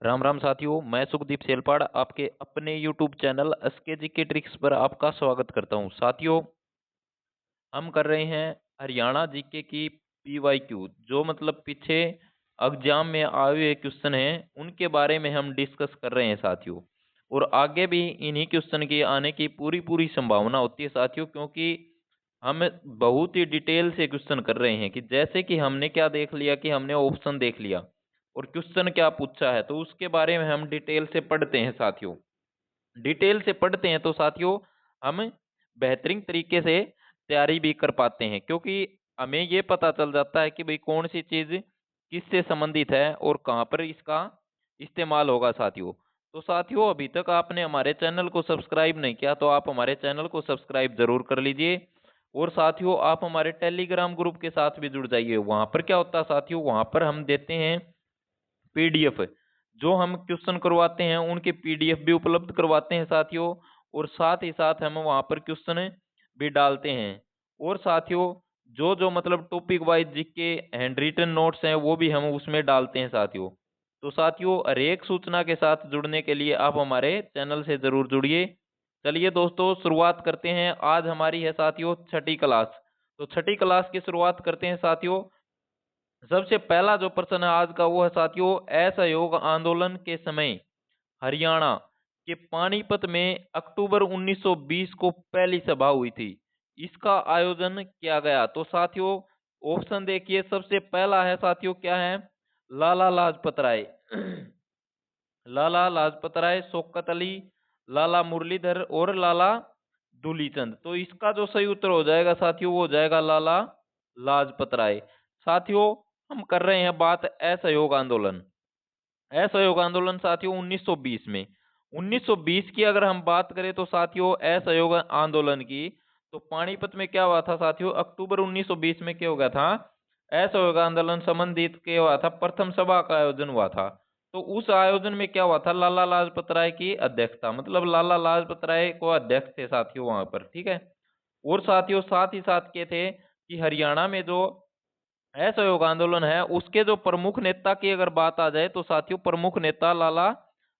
राम राम साथियों, मैं सुखदीप सेलपाड़ आपके अपने यूट्यूब चैनल एसके जी के ट्रिक्स पर आपका स्वागत करता हूं। साथियों, हम कर रहे हैं हरियाणा जीके की पीवाईक्यू, जो मतलब पीछे एग्जाम में आए हुए क्वेश्चन हैं उनके बारे में हम डिस्कस कर रहे हैं साथियों। और आगे भी इन्हीं क्वेश्चन के आने की पूरी पूरी संभावना होती है साथियों, क्योंकि हम बहुत ही डिटेल से क्वेश्चन कर रहे हैं। कि जैसे कि हमने क्या देख लिया कि हमने ऑप्शन देख लिया और क्वेश्चन क्या पूछा है, तो उसके बारे में हम डिटेल से पढ़ते हैं साथियों। डिटेल से पढ़ते हैं तो साथियों हम बेहतरीन तरीके से तैयारी भी कर पाते हैं, क्योंकि हमें ये पता चल जाता है कि भाई कौन सी चीज किससे संबंधित है और कहाँ पर इसका इस्तेमाल होगा साथियों। तो साथियों, अभी तक आपने हमारे चैनल को सब्सक्राइब नहीं किया तो आप हमारे चैनल को सब्सक्राइब जरूर कर लीजिए। और साथियों, आप हमारे टेलीग्राम ग्रुप के साथ भी जुड़ जाइए। वहां पर क्या होता है साथियों, वहां पर हम देते हैं पीडीएफ। जो हम क्वेश्चन करवाते हैं उनके पीडीएफ भी उपलब्ध करवाते हैं साथियों। और साथ ही साथ हम वहां पर क्वेश्चन भी डालते हैं। और साथियों, जो जो मतलब topic wise GK hand written notes हैं वो भी हम उसमें डालते हैं साथियों। तो साथियों, हर एक सूचना के साथ जुड़ने के लिए आप हमारे चैनल से जरूर जुड़िए। चलिए दोस्तों, शुरुआत करते हैं। आज हमारी है साथियों छठी क्लास। तो छठी क्लास की शुरुआत करते हैं साथियों। सबसे पहला जो प्रश्न है आज का वो है साथियों, असहयोग आंदोलन के समय हरियाणा के पानीपत में अक्टूबर 1920 को पहली सभा हुई थी। इसका आयोजन किया गया। तो साथियों, ऑप्शन देखिए। सबसे पहला है साथियों, क्या है? लाला लाजपत राय। लाला लाजपत राय, शौकत अली, लाला मुरलीधर और लाला दूलीचंद। तो इसका जो सही उत्तर हो जाएगा साथियों वो हो जाएगा लाला लाजपत राय। साथियों, हम कर रहे हैं बात असहयोग आंदोलन। असहयोग आंदोलन साथियों 1920 में। 1920 की अगर हम बात करें तो साथियों असहयोग आंदोलन की, तो पानीपत में क्या हुआ था साथियों? अक्टूबर 1920 में क्या हो गया था? असहयोग आंदोलन संबंधित क्या हुआ था? प्रथम सभा का आयोजन हुआ था। तो उस आयोजन में क्या हुआ था? लाला लाजपत राय की अध्यक्षता, मतलब लाला लाजपत राय को अध्यक्ष थे साथियों वहां पर। ठीक है। और साथियों साथ ही साथ के थे कि हरियाणा में जो असहयोग आंदोलन है उसके जो प्रमुख नेता की अगर बात आ जाए तो साथियों प्रमुख नेता लाला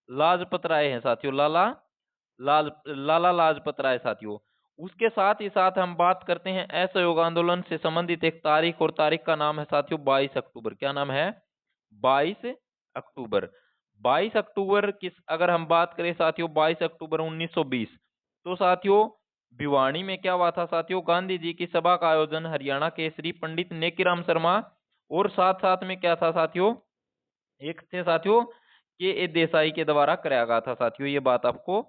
लाजपत राय हैं साथियों। लाला लाजपत राय साथियों। उसके साथ ही साथ हम बात करते हैं असहयोग आंदोलन से संबंधित एक तारीख, और तारीख का नाम है साथियों 22 अक्टूबर। क्या नाम है? 22 अक्टूबर। 22 अक्टूबर किस अगर हम बात करें साथियों 22 अक्टूबर 1920, तो साथियों भिवानी में क्या हुआ था साथियों? गांधी जी की सभा का आयोजन हरियाणा के श्री पंडित नेकीराम शर्मा और साथ साथ में क्या था साथियों? एक थे साथियों के ए देसाई के द्वारा कराया गया था साथियों। ये बात आपको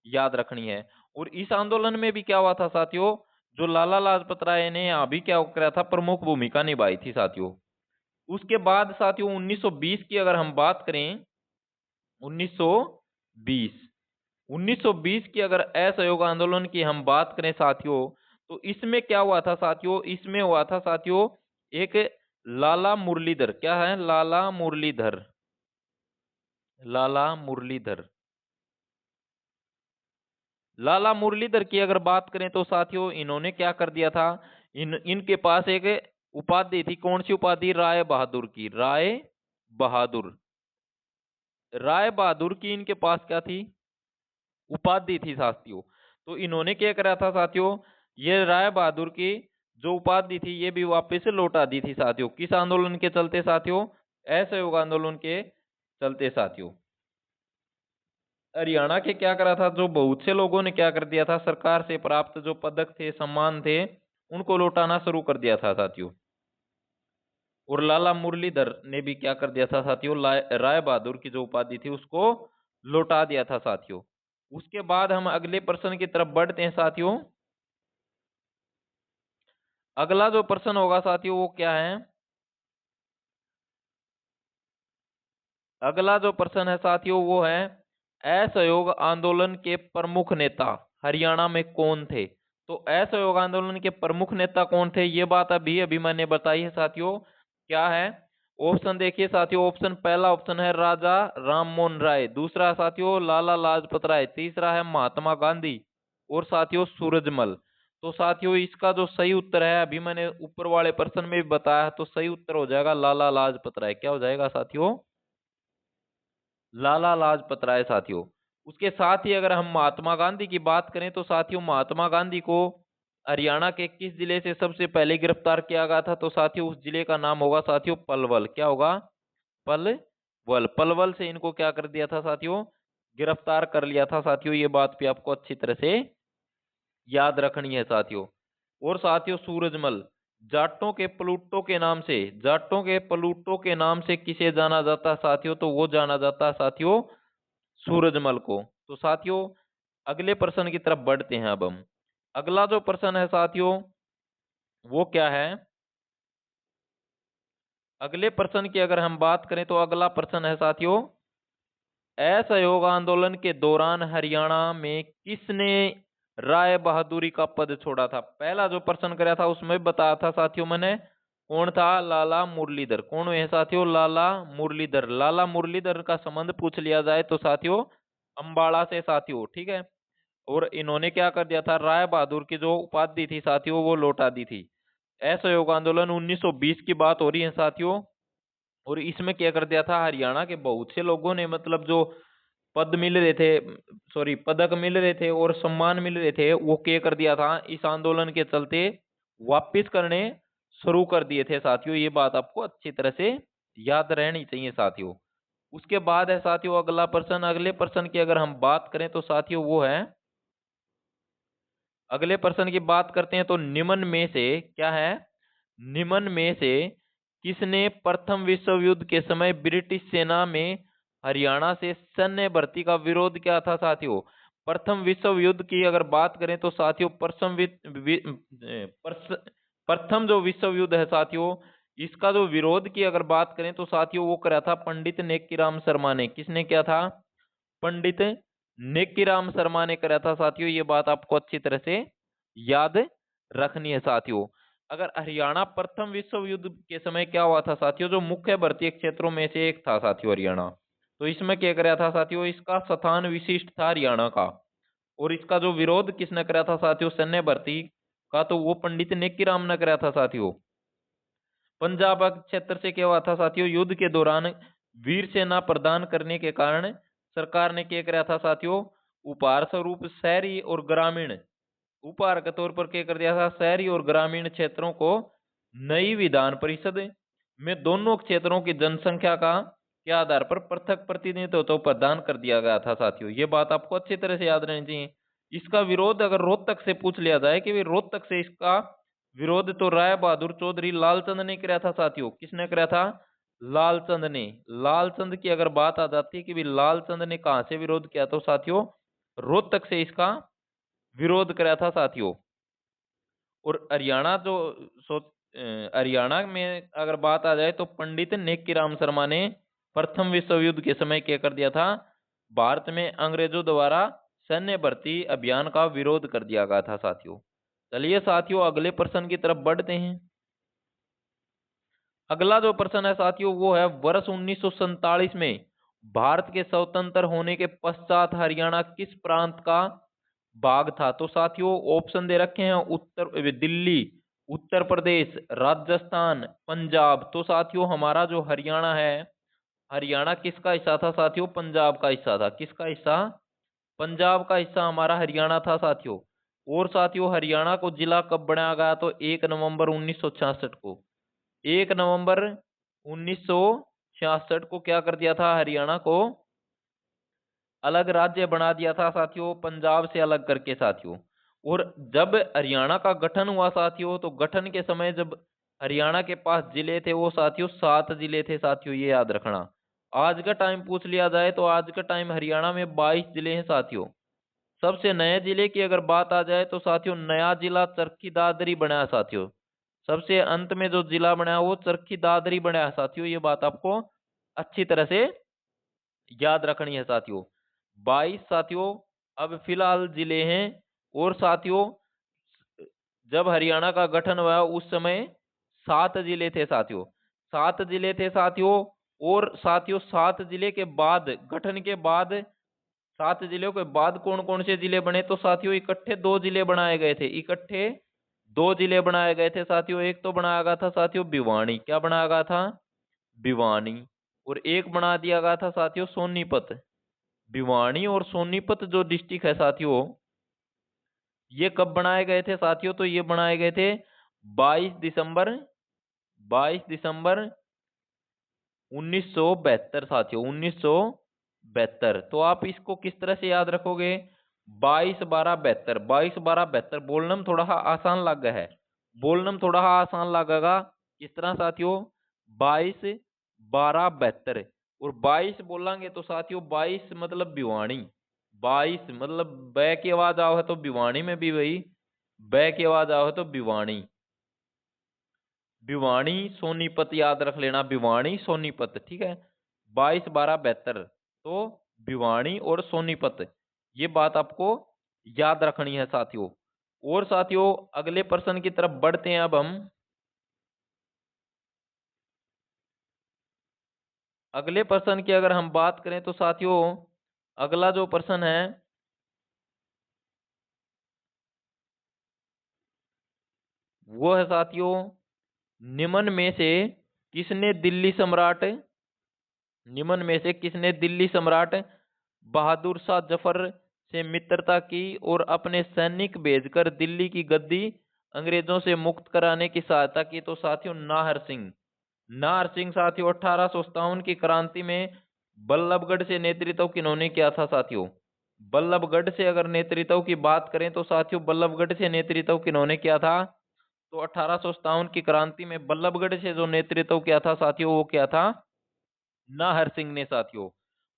याद रखनी है। और इस आंदोलन में भी क्या हुआ था साथियों? जो लाला लाजपत राय ने यहाँ भी क्या करा था? प्रमुख भूमिका निभाई थी साथियों। उसके बाद साथियों 1920 की अगर हम बात करें, 1920 1920 की अगर असहयोग आंदोलन की हम बात करें साथियों, तो इसमें क्या हुआ था साथियों? इसमें हुआ था साथियों एक लाला मुरलीधर। क्या है? लाला मुरलीधर। लाला मुरलीधर। लाला मुरलीधर की अगर बात करें तो साथियों इन्होंने क्या कर दिया था? इनके पास एक उपाधि थी। कौन सी उपाधि? राय बहादुर की। राय बहादुर। राय बहादुर की इनके पास क्या थी? उपाधि थी साथियों। तो इन्होंने क्या करा था साथियों? ये राय बहादुर की जो उपाधि थी ये भी वापस लौटा दी थी साथियों। किस आंदोलन के चलते साथियों? असहयोग आंदोलन के चलते साथियों। हरियाणा के क्या करा था? जो बहुत से लोगों ने क्या कर दिया था? सरकार से प्राप्त जो पदक थे, सम्मान थे, उनको लौटाना शुरू कर दिया था साथियों। और लाला मुरलीधर ने भी क्या कर दिया था साथियों? राय बहादुर की जो उपाधि थी उसको लौटा दिया था साथियों। उसके बाद हम अगले प्रश्न की तरफ बढ़ते हैं साथियों। अगला जो प्रश्न होगा साथियों वो क्या है? अगला जो प्रश्न है साथियों वो है, असहयोग आंदोलन के प्रमुख नेता हरियाणा में कौन थे? तो असहयोग आंदोलन के प्रमुख नेता कौन थे, ये बात अभी अभी मैंने बताई है साथियों। क्या है? ऑप्शन देखिए साथियों। ऑप्शन पहला ऑप्शन है राजा राममोहन राय, दूसरा साथियों लाला लाजपत राय, तीसरा है महात्मा गांधी, और साथियों सूरजमल। तो साथियों इसका जो सही उत्तर है, अभी मैंने ऊपर वाले प्रश्न में भी बताया, तो सही उत्तर हो जाएगा लाला लाजपत राय। क्या हो जाएगा साथियों? लाला लाजपत राय साथियों। उसके साथ ही अगर हम महात्मा गांधी की बात करें तो साथियों महात्मा गांधी को हरियाणा के किस जिले से सबसे पहले गिरफ्तार किया गया था? तो साथियों उस जिले का नाम होगा साथियों पलवल। क्या होगा? पलवल। पलवल से इनको क्या कर दिया था साथियों? गिरफ्तार कर लिया था साथियों। ये बात भी आपको अच्छी तरह से याद रखनी है साथियों। और साथियों सूरजमल, जाटों के प्लूटो के नाम से, जाटों के प्लूटो के नाम से किसे जाना जाता है साथियों? तो वो जाना जाता है साथियों सूरजमल को। तो साथियों अगले प्रश्न की तरफ बढ़ते हैं। अब हम अगला जो प्रश्न है साथियों वो क्या है? अगले प्रश्न की अगर हम बात करें तो अगला प्रश्न है साथियों, असहयोग आंदोलन के दौरान हरियाणा में किसने राय बहादुरी का पद छोड़ा था? पहला जो प्रश्न कराया था उसमें बताया था साथियों मैंने, कौन था? लाला मुरलीधर। कौन है साथियों? लाला मुरलीधर। लाला मुरलीधर का संबंध पूछ लिया जाए तो साथियों अंबाला से साथियों, ठीक है। और इन्होंने क्या कर दिया था? राय बहादुर की जो उपाधि थी साथियों वो लौटा दी थी। असहयोग आंदोलन 1920 की बात हो रही है साथियों। और इसमें क्या कर दिया था? हरियाणा के बहुत से लोगों ने मतलब जो पद मिल रहे थे, सॉरी पदक मिल रहे थे और सम्मान मिल रहे थे, वो क्या कर दिया था? इस आंदोलन के चलते वापिस करने शुरू कर दिए थे साथियों। ये बात आपको अच्छी तरह से याद रहनी चाहिए साथियों। उसके बाद है साथियों अगला प्रश्न। अगले प्रश्न की अगर हम बात करें तो साथियों वो है, अगले प्रश्न की बात करते हैं तो निम्न में से क्या है? निम्न में से किसने प्रथम विश्व युद्ध के समय ब्रिटिश सेना में हरियाणा से सैन्य भर्ती का विरोध किया था साथियों? प्रथम विश्व युद्ध की अगर बात करें तो साथियों प्रथम जो विश्व युद्ध है साथियों, इसका जो विरोध की अगर बात करें तो साथियों वो करा था पंडित नेकीराम शर्मा ने। किसने किया था? पंडित नेकीराम शर्मा ने करा था साथियों। ये बात आपको अच्छी तरह से याद रखनी है साथियों। अगर हरियाणा प्रथम विश्व युद्ध के समय क्या हुआ था साथियों, जो मुख्य भर्ती क्षेत्रों में से एक था साथियों हरियाणा, तो इसमें क्या कराया था साथियों? इसका स्थान विशिष्ट था हरियाणा का। और इसका जो विरोध किसने कराया था साथियों सैन्य भर्ती का? तो वो पंडित नेकीराम ने कराया था साथियों। पंजाब क्षेत्र से क्या हुआ था साथियों? युद्ध के दौरान वीर सेना प्रदान करने के कारण सरकार ने क्या कराया था साथियों? उपहार स्वरूप शहरी और ग्रामीण, उपहार के तौर पर क्या कर दिया था? शहरी और ग्रामीण क्षेत्रों को नई विधान परिषद में दोनों क्षेत्रों की जनसंख्या का के आधार पर पृथक प्रतिनिधित्व तो प्रदान कर दिया गया था साथियों। ये बात आपको अच्छी तरह से याद रहनी चाहिए। इसका विरोध अगर रोहतक से पूछ लिया जाए कि रोहतक से इसका विरोध तो राय बहादुर चौधरी लालचंद ने किया था साथियों। किसने किया था? लालचंद ने। लालचंद की अगर बात आ जाती है कि लालचंद ने कहां से विरोध किया तो साथियों रोहतक से इसका विरोध कराया था साथियों। और हरियाणा जो हरियाणा में अगर बात आ जाए तो पंडित नेकीराम शर्मा ने प्रथम विश्व युद्ध के समय क्या कर दिया था? भारत में अंग्रेजों द्वारा सैन्य भर्ती अभियान का विरोध कर दिया गया था साथियों। चलिए साथियों अगले प्रश्न की तरफ बढ़ते हैं। अगला जो प्रश्न है साथियों वो है, वर्ष 1947 में भारत के स्वतंत्र होने के पश्चात हरियाणा किस प्रांत का भाग था? तो साथियों ऑप्शन दे रखे हैं, उत्तर दिल्ली, उत्तर प्रदेश, राजस्थान, पंजाब। तो साथियों हमारा जो हरियाणा है, हरियाणा किसका हिस्सा था साथियों? पंजाब का हिस्सा था। किसका हिस्सा? पंजाब का हिस्सा हमारा हरियाणा था साथियों। और साथियों हरियाणा को जिला कब बनाया गया? तो 1 नवंबर 1966 को। 1 नवंबर 1966 को क्या कर दिया था? हरियाणा को अलग राज्य बना दिया था साथियों, पंजाब से अलग करके साथियों। और जब हरियाणा का गठन हुआ साथियों, तो गठन के समय जब हरियाणा के पास जिले थे वो साथियों 7 जिले थे साथियों। ये याद रखना। आज का टाइम पूछ लिया जाए तो आज का टाइम हरियाणा में 22 जिले हैं साथियों। सबसे नए जिले की अगर बात आ जाए तो साथियों नया जिला चरखी दादरी बना है साथियों। सबसे अंत में जो जिला बना है वो चरखी दादरी बना है साथियों। ये बात आपको अच्छी तरह से याद रखनी है साथियों। 22 साथियों अब फिलहाल जिले हैं। और साथियों जब हरियाणा का गठन हुआ उस समय 7 जिले थे साथियों। 7 जिले थे साथियों। और साथियों 7 जिले के बाद, गठन के बाद 7 जिलों के बाद कौन कौन से जिले बने? तो साथियों इकट्ठे 2 जिले बनाए गए थे। इकट्ठे 2 जिले बनाए गए थे साथियों। एक तो बनाया गया था साथियों भिवानी। क्या बनाया गया था? भिवानी। और एक बना दिया गया था साथियों सोनीपत। भिवानी और सोनीपत जो डिस्ट्रिक्ट है साथियों, ये कब बनाए गए थे साथियों? तो ये बनाए गए थे 22 दिसंबर 22 दिसंबर 1972 साथियों, 1972। तो आप इसको किस तरह से याद रखोगे? 22 12 72, 22 12 72 बोलना में थोड़ा सा आसान लग है, बोलना में थोड़ा सा आसान लगेगा। किस तरह साथियों? 22 12 72। और 22 बोलेंगे तो साथियों 22 मतलब भिवानी, 22 मतलब बै की आवाज आओ है तो भिवानी में भी वही बै की आवाज आओ है तो भिवानी। भिवानी सोनीपत याद रख लेना, भिवानी सोनीपत, ठीक है। 22 12 72, तो भिवानी और सोनीपत, ये बात आपको याद रखनी है साथियों। और साथियों अगले प्रश्न की तरफ बढ़ते हैं अब हम। अगले प्रश्न की अगर हम बात करें तो साथियों अगला जो प्रश्न है वो है साथियों, निम्न में से किसने दिल्ली सम्राट निम्न में से किसने दिल्ली सम्राट बहादुर शाह जफर से मित्रता की और अपने सैनिक भेजकर दिल्ली की गद्दी अंग्रेजों से मुक्त कराने की सहायता की? तो साथियों नाहर सिंह। नाहर सिंह साथियों 1857 की क्रांति में बल्लभगढ़ से नेतृत्व किन्होंने किया था साथियों? बल्लभगढ़ से अगर नेतृत्व की बात करें तो साथियों बल्लभगढ़ से नेतृत्व किन्होंने किया था? तो 1857 की क्रांति में बल्लभगढ़ से जो नेतृत्व किया था साथियों वो क्या था? नाहर सिंह ने साथियों।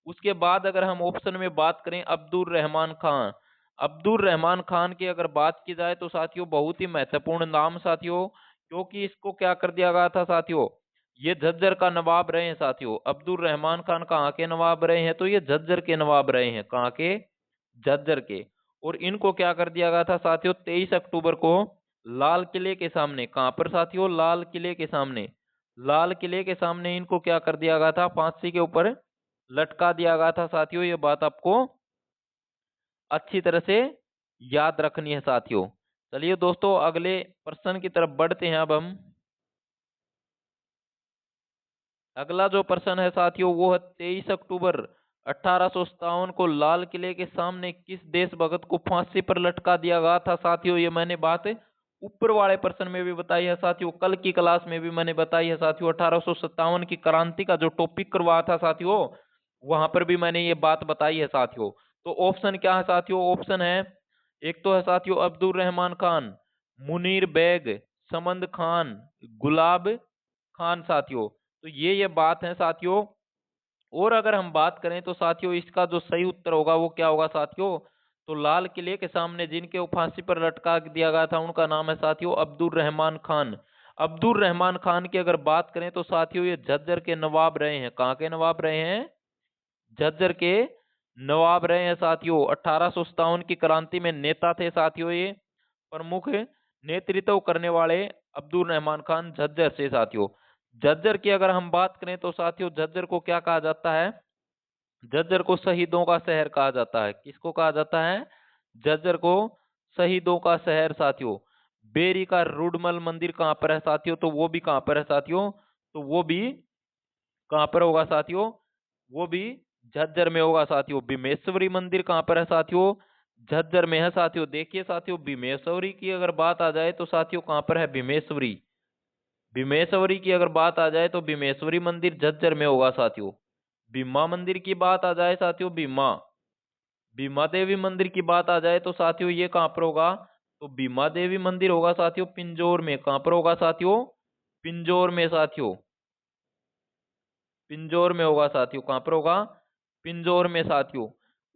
उसके बाद अगर हम ऑप्शन में बात करें अब्दुल रहमान खान, अब्दुल रहमान खान की अगर बात की जाए तो साथियों बहुत ही महत्वपूर्ण नाम साथियों, क्योंकि इसको क्या कर दिया गया था साथियों, ये झज्जर का नवाब रहे हैं साथियों। अब्दुल रहमान खान कहाँ के नवाब रहे हैं? तो ये झज्जर के नवाब रहे हैं। कहाँ के? झज्जर के। और इनको क्या कर दिया गया था साथियों 23 अक्टूबर को लाल किले के सामने, कहां पर साथियों? लाल किले के सामने, लाल किले के सामने इनको क्या कर दिया गया था? फांसी के ऊपर लटका दिया गया था साथियों। ये बात आपको अच्छी तरह से याद रखनी है साथियों। चलिए दोस्तों अगले प्रश्न की तरफ बढ़ते हैं अब हम। अगला जो प्रश्न है साथियों वो है 23 अक्टूबर 1857 को लाल किले के सामने किस देशभक्त को फांसी पर लटका दिया गया था साथियों? ये मैंने बात ऊपर वाले प्रश्न में भी बताई है साथियों, कल की क्लास में भी मैंने बताई है साथियों। 1857 की क्रांति का जो टॉपिक करवाया था साथियों, वहां पर भी मैंने ये बात बताई है साथियों। तो ऑप्शन क्या है साथियों? ऑप्शन है, एक तो है साथियों अब्दुल रहमान खान, मुनीर बेग, समंद खान, गुलाब खान साथियों। तो ये बात है साथियों। और अगर हम बात करें तो साथियों इसका जो सही उत्तर होगा वो क्या होगा साथियों? तो लाल किले के सामने जिनके फांसी पर लटका दिया गया था उनका नाम है साथियों अब्दुल रहमान खान। अब्दुल रहमान खान की अगर बात करें तो साथियों ये झज्जर के नवाब रहे हैं। कहाँ के नवाब रहे हैं? झज्जर के नवाब रहे हैं साथियों। 1857 की क्रांति में नेता थे साथियों ये, प्रमुख नेतृत्व करने वाले अब्दुल रहमान खान झज्जर से साथियों। झज्जर की अगर हम बात करें तो साथियों झज्जर को क्या कहा जाता है? झज्जर को शहीदों का शहर कहा जाता है। किसको कहा जाता है? झज्जर को शहीदों का शहर साथियों। बेरी का रुडमल मंदिर कहाँ पर है साथियों? तो वो भी कहाँ पर है साथियों? तो वो भी कहाँ पर होगा साथियों? वो भी झज्जर में होगा साथियों। भीमेश्वरी मंदिर कहाँ पर है साथियों? झज्जर में है साथियों। देखिए साथियों भीमेश्वरी की अगर बात आ जाए तो साथियों कहाँ पर है? भीमेश्वरी। भीमेश्वरी की अगर बात आ जाए तो भीमेश्वरी मंदिर झज्जर में होगा साथियों। भीमा मंदिर की बात आ जाए साथियों, भीमा भीमा देवी मंदिर की बात आ जाए तो साथियों ये कहाँ पर होगा? तो भीमा देवी मंदिर होगा साथियों पिंजौर में। कहाँ पर होगा साथियों? पिंजौर में साथियों। पिंजौर में होगा साथियों। कहाँ पर होगा? पिंजौर में साथियों।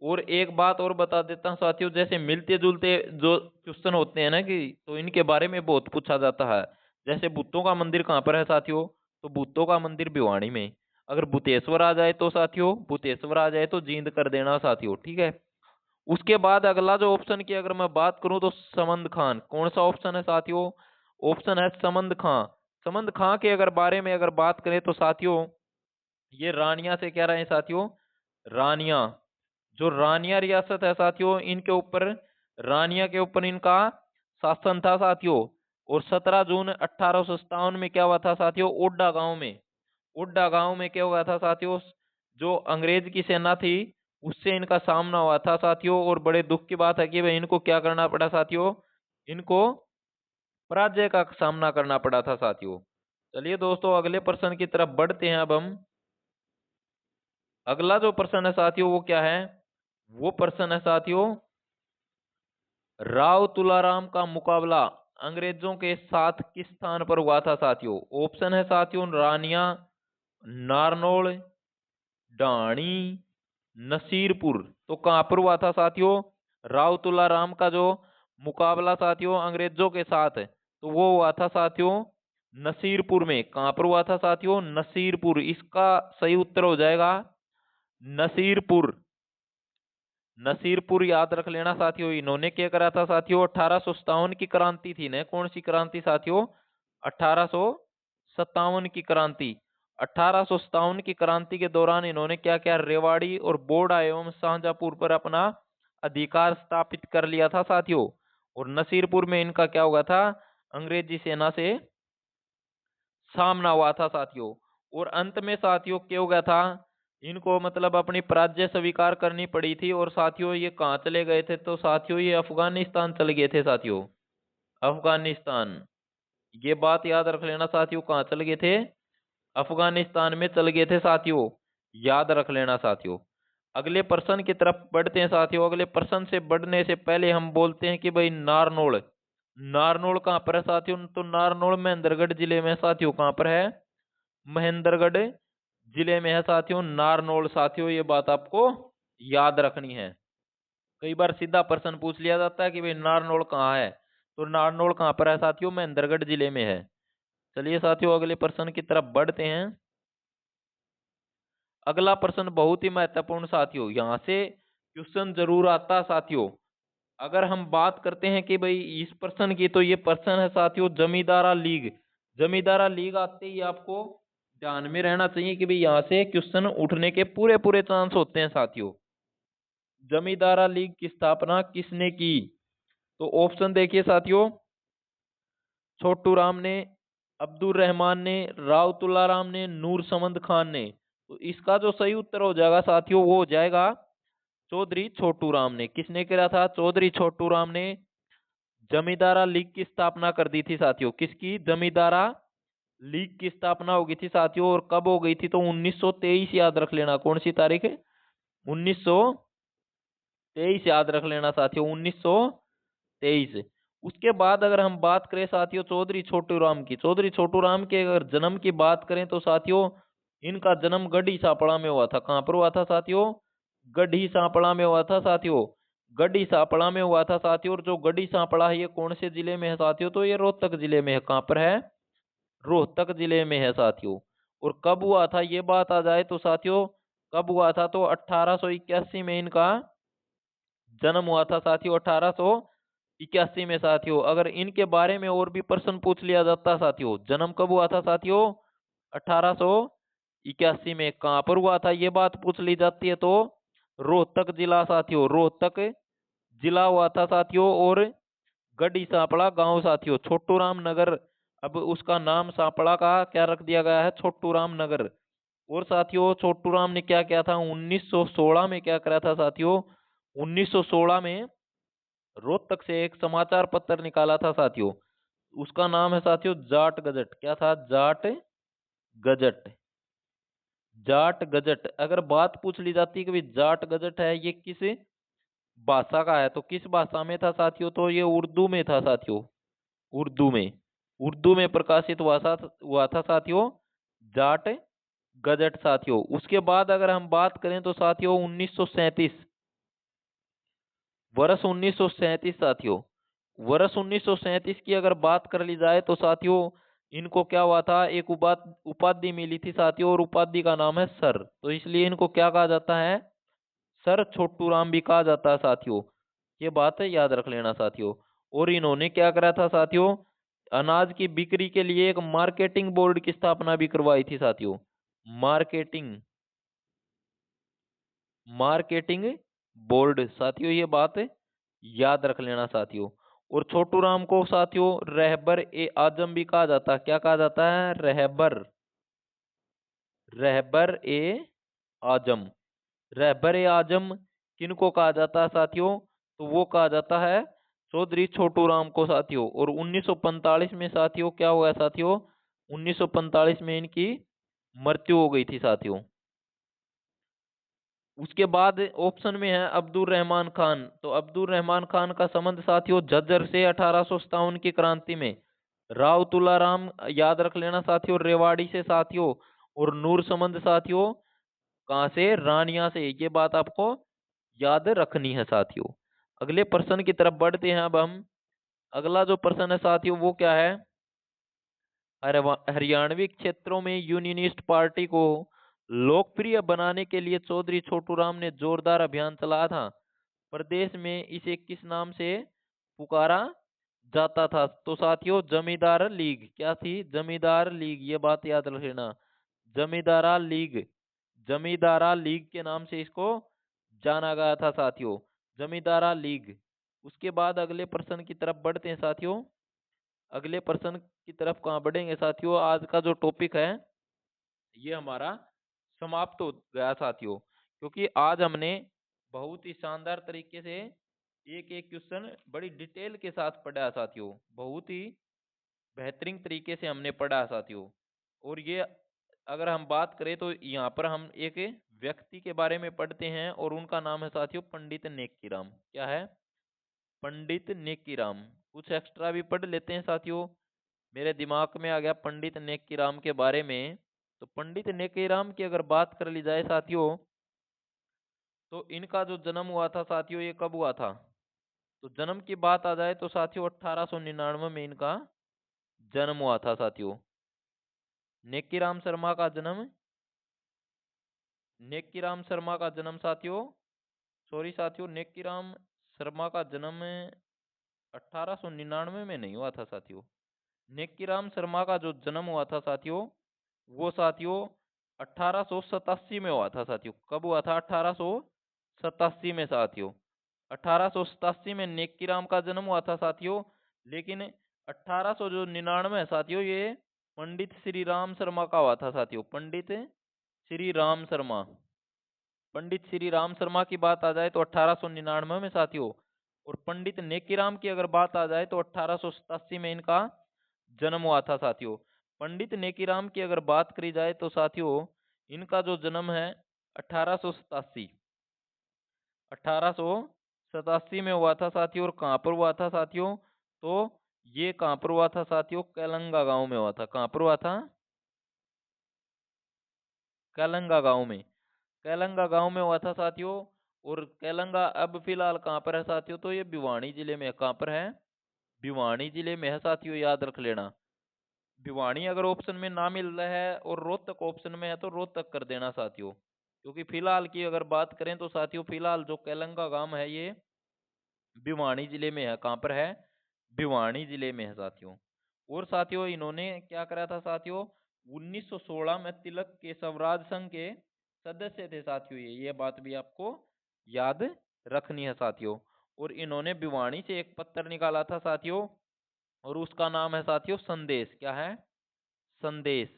और एक बात और बता देता हूँ साथियों, जैसे मिलते जुलते जो क्वेश्चन होते हैं ना कि, तो इनके बारे में बहुत पूछा जाता है। जैसे भूतों का मंदिर कहाँ पर है साथियों? तो भूतों का मंदिर भिवानी में। अगर भूतेश्वर आ जाए तो साथियों, भूतेश्वर आ जाए तो जींद कर देना साथियों, ठीक है। उसके बाद अगला जो ऑप्शन की अगर मैं बात करूं तो समंद खान। कौन सा ऑप्शन है साथियों? ऑप्शन है समंद खां। समंद खां के अगर बारे में अगर बात करें तो साथियों ये रानिया से क्या रहे हैं साथियों? रानिया, जो रानिया रियासत है साथियों इनके ऊपर, रानिया के ऊपर इनका शासन था साथियों। और 17 जून 1857 में क्या हुआ था साथियों? ओड्डा गांव में ओड्डा गांव में क्या हुआ था साथियों, जो अंग्रेज की सेना थी उससे इनका सामना हुआ था साथियों, और बड़े दुख की बात है कि भाई इनको क्या करना पड़ा साथियों, इनको पराजय का सामना करना पड़ा था साथियों। चलिए दोस्तों अगले प्रश्न की तरफ बढ़ते हैं अब हम। अगला जो प्रश्न है साथियों वो क्या है, वो प्रश्न है साथियों, राव तुलाराम का मुकाबला अंग्रेजों के साथ किस स्थान पर हुआ था साथियों। ऑप्शन है साथियों रानिया, नारनौल, ढाणी, नसीरपुर। तो कहां पर हुआ था साथियों, राव तुलाराम का जो मुकाबला साथियों अंग्रेजों के साथ है तो वो हुआ था साथियों नसीरपुर में। कहां पर हुआ था साथियों, नसीरपुर। इसका सही उत्तर हो जाएगा नसीरपुर। नसीरपुर याद रख लेना साथियों। इन्होंने क्या करा था साथियों, 1857 की क्रांति थी ना, कौन सी क्रांति साथियों, 1857 की क्रांति। 1857 की क्रांति के दौरान इन्होंने क्या क्या, रेवाड़ी और बोडा एवं शाहजहांपुर पर अपना अधिकार स्थापित कर लिया था साथियों। और नसीरपुर में इनका क्या हुआ था, अंग्रेजी सेना से सामना हुआ था साथियों। और अंत में साथियों क्या हो गया था, इनको मतलब अपनी पराजय स्वीकार करनी पड़ी थी। और साथियों ये कहाँ चले गए थे, तो साथियों ये अफगानिस्तान चले गए थे साथियों, अफगानिस्तान। ये बात याद रख लेना साथियों, कहाँ चले गए थे, अफगानिस्तान में चले गए थे साथियों, याद रख लेना साथियों। अगले प्रश्न की तरफ बढ़ते हैं साथियों। अगले प्रश्न से बढ़ने से पहले हम बोलते हैं कि भाई नारनौल, नारनौल कहाँ पर है साथियों, तो नारनौल महेंद्रगढ़ जिले में साथियों, कहाँ पर है, महेंद्रगढ़ जिले में है साथियों नारनौल। साथियों ये बात आपको याद रखनी है। कई बार सीधा प्रश्न पूछ लिया जाता है कि भाई नारनौल कहाँ है, तो नारनौल कहाँ पर है साथियों, महेंद्रगढ़ जिले में है। चलिए साथियों अगले प्रश्न की तरफ बढ़ते हैं। अगला प्रश्न बहुत ही महत्वपूर्ण साथियों, यहाँ से क्वेश्चन जरूर आता है साथियों। अगर हम बात करते हैं कि भाई इस प्रश्न की, तो ये प्रश्न है साथियों जमींदारा लीग। जमींदारा लीग आते ही आपको ध्यान में रहना चाहिए कि भाई यहाँ से क्वेश्चन उठने के पूरे पूरे चांस होते हैं साथियों। जमींदारा लीग की स्थापना किसने की, तो ऑप्शन देखिए साथियों, छोटू राम ने, अब्दुल रहमान ने, राव तुलाराम ने, नूर समंद खान ने। तो इसका जो सही उत्तर हो जाएगा साथियों वो हो जाएगा चौधरी छोटू राम ने। किसने करा था, चौधरी छोटू राम ने जमींदारा लीग की स्थापना कर दी थी साथियों। किसकी, जमींदारा लीग की स्थापना हो गई थी साथियों। और कब हो गई थी, तो 1923 याद रख लेना, कौन सी तारीख है, 1923 याद रख लेना साथियों, 1923। उसके बाद अगर हम बात करें साथियों चौधरी छोटू राम की, चौधरी छोटू राम के अगर जन्म की बात करें तो साथियों इनका जन्म गढ़ी सांपड़ा में हुआ था। कहां पर हुआ था साथियों, गढ़ी सांपड़ा में हुआ था साथियों, गढ़ी सांपड़ा में हुआ था साथियों। और जो गढ़ी सांपड़ा है ये कौन से जिले में है साथियों, तो ये रोहतक जिले में है। कहां पर है, रोहतक जिले में है साथियों। और कब हुआ था ये बात आ जाए तो साथियों, कब हुआ था, तो 1881 में इनका जन्म हुआ था साथियों, 1881 में साथियों। अगर इनके बारे में और भी प्रश्न पूछ लिया जाता साथियों, जन्म कब हुआ था साथियों, 1881 में। कहां पर हुआ था ये बात पूछ ली जाती है तो रोहतक जिला साथियों, रोहतक जिला हुआ था साथियों। और गढ़ी सांपड़ा गांव साथियों, छोटू राम नगर, अब उसका नाम सांपड़ा का क्या रख दिया गया है, छोटू राम नगर। और साथियों छोटू राम ने क्या किया था, 1916 में क्या करा था साथियों, 1916 में रोहतक से एक समाचार पत्र निकाला था साथियों। उसका नाम है साथियों जाट गजट। क्या था, जाट गजट, जाट गजट। अगर बात पूछ ली जाती है कि भाई जाट गजट है ये किस भाषा का है, तो किस भाषा में था साथियों, तो ये उर्दू में था साथियों, उर्दू में, उर्दू में प्रकाशित हुआ था साथियों जाट गजट साथियों। उसके बाद अगर हम बात करें तो साथियों 1937, वर्ष 1937 साथियों, वर्ष 1937 की अगर बात कर ली जाए तो साथियों इनको क्या हुआ था, एक उपाधि मिली थी साथियों, और उपाधि का नाम है सर। तो इसलिए इनको क्या कहा जाता है, सर छोटू राम भी कहा जाता है साथियों। ये बात है याद रख लेना साथियों। और इन्होंने क्या करा था साथियों, अनाज की बिक्री के लिए एक मार्केटिंग बोर्ड की स्थापना भी करवाई थी साथियों, मार्केटिंग, मार्केटिंग बोर्ड साथियों। ये बात याद रख लेना साथियों। और छोटू राम को साथियों रहबर ए आजम भी कहा जाता है। क्या कहा जाता है, रहबर, रहबर ए आजम। रहबर ए आजम किनको कहा जाता है साथियों? तो वो कहा जाता है चौधरी छोटू राम को साथियों। और 1945 में साथियों क्या हुआ साथियों? 1945 में इनकी मृत्यु हो गई थी साथियों। उसके बाद ऑप्शन में है अब्दुल रहमान खान। तो अब्दुल रहमान खान का संबंध साथियों झज्जर से 1857 की क्रांति में। राव तुलाराम याद रख लेना साथियों, रेवाड़ी से साथियों। और नूर संबंध साथियों कहाँ से? रानिया से। ये बात आपको याद रखनी है साथियों। अगले प्रश्न की तरफ बढ़ते हैं अब हम। अगला जो प्रश्न है साथियों वो क्या है? हरियाणवी क्षेत्रों में यूनियनिस्ट पार्टी को लोकप्रिय बनाने के लिए चौधरी छोटू राम ने जोरदार अभियान चलाया था। प्रदेश में इसे किस नाम से पुकारा जाता था? तो साथियों जमींदार लीग। क्या थी? जमींदार लीग। ये बात याद रखना, जमींदारा लीग। जमींदारा लीग के नाम से इसको जाना गया था साथियों, जमींदारा लीग। उसके बाद अगले प्रश्न की तरफ बढ़ते हैं साथियों। अगले प्रश्न की तरफ कहाँ बढ़ेंगे साथियों? आज का जो टॉपिक है ये हमारा समाप्त हो गया साथियों, क्योंकि आज हमने बहुत ही शानदार तरीके से एक एक क्वेश्चन बड़ी डिटेल के साथ पढ़ा है साथियों। बहुत ही बेहतरीन तरीके से हमने पढ़ा है साथियों। और ये अगर हम बात करें तो यहाँ पर हम एक व्यक्ति के बारे में पढ़ते हैं और उनका नाम है साथियों पंडित नेकीराम। क्या है? पंडित नेकीराम। कुछ एक्स्ट्रा भी पढ़ लेते हैं साथियों। मेरे दिमाग में आ गया पंडित नेकीराम के बारे में। तो पंडित नेकीराम की अगर बात कर ली जाए साथियों, तो इनका जो जन्म हुआ था साथियों ये कब हुआ था? तो जन्म की बात आ जाए तो साथियों 1899 में इनका जन्म हुआ था साथियों। नेकीराम शर्मा का जन्म, नेकीराम शर्मा का जन्म साथियों, सॉरी साथियों, नेकीराम शर्मा का जन्म 1899 में नहीं हुआ था साथियों। नेकीराम शर्मा का जो जन्म हुआ था साथियों वो साथियों 1887 में हुआ था साथियों। कब हुआ था? 1887 में साथियों। 1887 में नेकीराम का जन्म हुआ था साथियों। लेकिन 1899 है साथियों ये पंडित श्री राम शर्मा का हुआ था साथियों। पंडित श्री राम शर्मा। पंडित श्री राम शर्मा की बात आ जाए तो 1899 में साथियों। और पंडित नेकीराम की अगर बात आ जाए तो 1887 में इनका जन्म हुआ था साथियों। पंडित नेकीराम की अगर बात करी जाए तो साथियों इनका जो जन्म है 1887 1887 में हुआ था साथियों। और कहाँ पर हुआ था साथियों? तो ये कहाँ पर हुआ था साथियों? कैलंगा गांव में हुआ था। कहाँ पर हुआ था? कैलंगा गांव में। कैलंगा गांव में हुआ था साथियों। और कैलंगा अब फिलहाल कहाँ पर है साथियों? तो ये भिवानी जिले में है। कहाँ पर है? भिवानी जिले में है साथियों, याद रख लेना। भिवानी अगर ऑप्शन में ना मिल रहा है और रोहतक ऑप्शन में है तो रोहतक कर देना साथियों। क्योंकि फिलहाल की अगर बात करें तो साथियों फिलहाल जो कैलंगा गांव है ये भिवानी जिले में है। कहाँ पर है? भिवानी जिले में है साथियों। और साथियों इन्होंने क्या करा था साथियों? 1916 में तिलक के स्वराज संघ के सदस्य थे साथियों। ये बात भी आपको याद रखनी है साथियों। और इन्होंने भिवानी से एक पत्र निकाला था साथियों और उसका नाम है साथियों संदेश। क्या है? संदेश।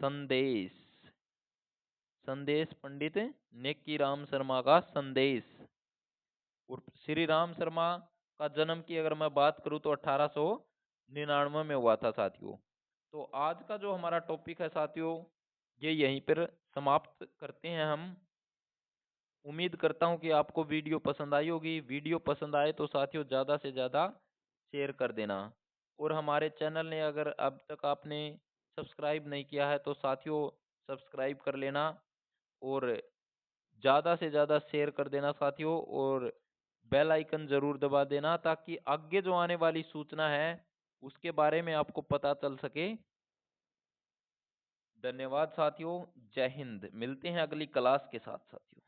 संदेश। संदेश पंडित नेकी राम शर्मा का संदेश। और श्री राम शर्मा का जन्म की अगर मैं बात करूं तो 1899 में हुआ था साथियों। तो आज का जो हमारा टॉपिक है साथियों ये यहीं पर समाप्त करते हैं हम। उम्मीद करता हूं कि आपको वीडियो पसंद आई होगी। वीडियो पसंद आए तो साथियों ज़्यादा से ज़्यादा शेयर कर देना। और हमारे चैनल ने अगर अब तक आपने सब्सक्राइब नहीं किया है तो साथियों सब्सक्राइब कर लेना। और ज़्यादा से ज़्यादा शेयर कर देना साथियों। और बेल आइकन ज़रूर दबा देना ताकि आगे जो आने वाली सूचना है उसके बारे में आपको पता चल सके। धन्यवाद साथियों। जय हिंद। मिलते हैं अगली क्लास के साथ साथियों।